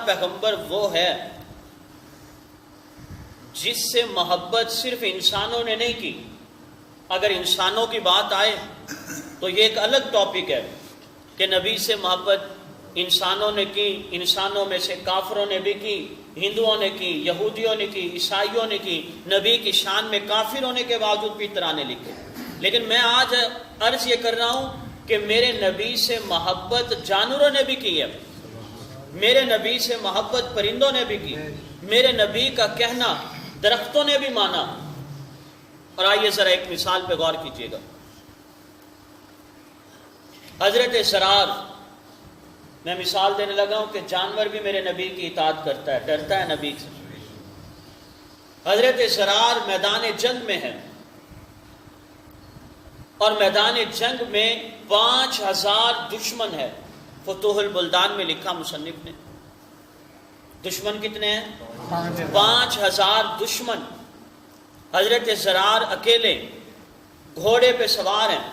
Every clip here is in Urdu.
پیغمبر وہ ہے جس سے محبت صرف انسانوں نے نہیں کی. اگر انسانوں کی بات آئے تو یہ ایک الگ ٹاپک ہے کہ نبی سے محبت انسانوں نے کی، انسانوں میں سے کافروں نے بھی کی، ہندوؤں نے کی، یہودیوں نے کی، عیسائیوں نے کی. نبی کی شان میں کافر ہونے کے باوجود بھی ترانے لکھے. لیکن میں آج عرض یہ کر رہا ہوں کہ میرے نبی سے محبت جانوروں نے بھی کی ہے، میرے نبی سے محبت پرندوں نے بھی کی، میرے نبی کا کہنا درختوں نے بھی مانا. اور آئیے ذرا ایک مثال پہ غور کیجیے گا. حضرت زرار، میں مثال دینے لگا ہوں کہ جانور بھی میرے نبی کی اطاعت کرتا ہے، ڈرتا ہے نبی سے. حضرت زرار میدان جنگ میں ہے اور میدان جنگ میں 5000 دشمن ہے. فتوح البلدان میں لکھا مصنف نے، دشمن کتنے ہیں؟ 5000 دشمن. حضرت زرار اکیلے گھوڑے پہ سوار ہیں،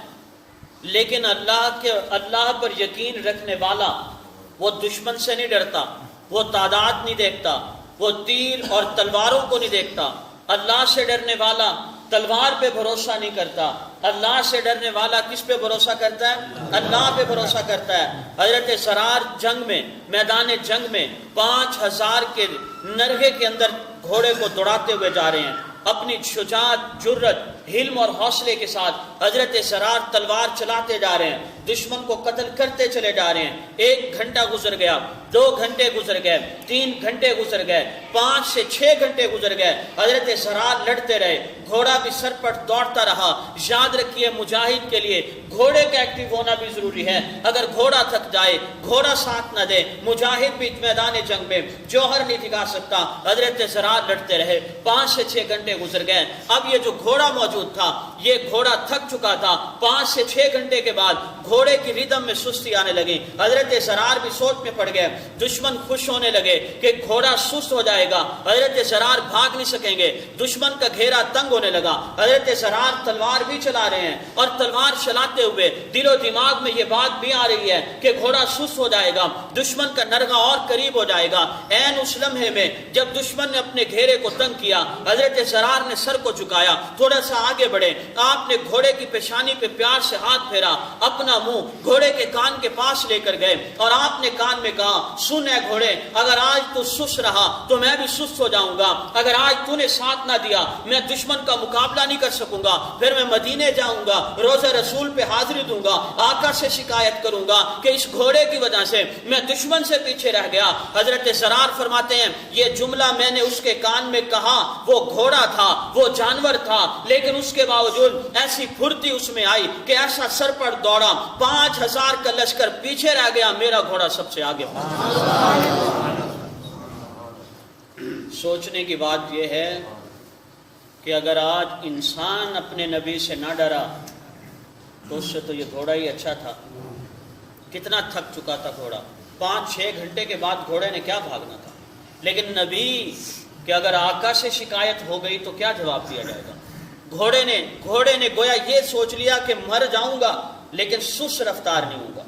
لیکن اللہ پر یقین رکھنے والا وہ دشمن سے نہیں ڈرتا، وہ تعداد نہیں دیکھتا، وہ تیر اور تلواروں کو نہیں دیکھتا. اللہ سے ڈرنے والا تلوار پہ بھروسہ نہیں کرتا. اللہ سے ڈرنے والا کس پہ بھروسہ کرتا ہے؟ اللہ پہ بھروسہ کرتا ہے. حضرت زرار جنگ میں، میدان جنگ میں 5000 کے نرغے کے اندر گھوڑے کو دوڑاتے ہوئے جا رہے ہیں. اپنی شجاعت، جرت، حلم اور حوصلے کے ساتھ حضرت زرار تلوار چلاتے جا رہے ہیں، دشمن کو قتل کرتے چلے جا رہے ہیں. 1 گھنٹہ گزر گیا، 2 گھنٹے گزر گئے، 3 گھنٹے گزر گئے، 5 سے 6 گھنٹے گزر گئے. حضرت زرار لڑتے رہے، گھوڑا بھی سر پر دوڑتا رہا. یاد رکھیے، مجاہد کے لیے گھوڑے کا ایکٹیو ہونا بھی ضروری ہے. اگر گھوڑا تھک جائے، گھوڑا ساتھ نہ دے، مجاہد بھی میدان جنگ میں جوہر نہیں دکھا سکتا. حضرت زرار لڑتے رہے، 5 سے 6 گھنٹے گزر گئے. اب یہ جو گھوڑا موجود تھا، یہ گھوڑا تھک چکا تھا. 5 سے 6 گھنٹے کے بعد گھوڑے کی ردم میں سستی آنے لگی. حضرت زرار بھی سوچ میں پڑ گئے. دشمن خوش ہونے لگے کہ گھوڑا سست ہو جائے گا، حضرت زرار بھاگ نہیں سکیں گے. دشمن کا گھیرا تنگ ہونے لگا. حضرت زرار تلوار بھی چلا رہے ہیں اور تلوار چلاتے ہوئے دل و دماغ میں یہ بات بھی آ رہی ہے کہ گھوڑا سست ہو جائے گا، دشمن کا نرغہ اور قریب ہو جائے گا. عین اس لمحے میں جب دشمن نے اپنے گھیرے کو تنگ کیا، حضرت زرار نے سر کو جھکایا، تھوڑا سا آگے بڑھے. آپ نے گھوڑے کی پیشانی پہ پیار سے ہاتھ پھیرا، اپنا منہ گھوڑے کے کان کے پاس لے کر گئے اور آپ نے کان میں کہا، سن اے گھوڑے، اگر آج تو سست رہا تو میں بھی سست ہو جاؤں گا. اگر آج تو نے ساتھ نہ دیا، میں دشمن کا مقابلہ نہیں کر سکوں گا. پھر میں مدینے جاؤں گا، روزہ رسول پہ حاضری دوں گا، آقا سے شکایت کروں گا کہ اس گھوڑے کی وجہ سے میں دشمن سے پیچھے رہ گیا. حضرت زرار فرماتے ہیں، یہ جملہ میں نے اس کے کان میں کہا. وہ گھوڑا تھا، وہ جانور تھا، لیکن اس کے باوجود ایسی پھرتی اس میں آئی کہ ایسا سر پر دوڑا. 5000 کا لشکر پیچھے رہ گیا، میرا گھوڑا سب سے آگے پہنچا. سوچنے کی بات یہ ہے کہ اگر آج انسان اپنے نبی سے نہ ڈرا تو اس سے تو یہ گھوڑا ہی اچھا تھا. کتنا تھک چکا تھا گھوڑا، 5-6 گھنٹے کے بعد گھوڑے نے کیا بھاگنا تھا. لیکن نبی کہ اگر آقا سے شکایت ہو گئی تو کیا جواب دیا جائے گا. گھوڑے نے گویا یہ سوچ لیا کہ مر جاؤں گا لیکن سست رفتار نہیں ہوں گا.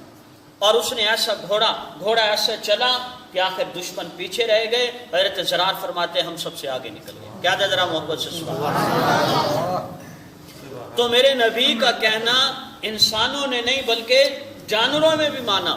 اور اس نے ایسا گھوڑا ایسا چلا کہ آخر دشمن پیچھے رہ گئے. حضرت زرار فرماتے ہم سب سے آگے نکل گئے. کیا تھا ذرا محبت سے سبحان اللہ. تو میرے نبی کا کہنا انسانوں نے نہیں بلکہ جانوروں میں بھی مانا.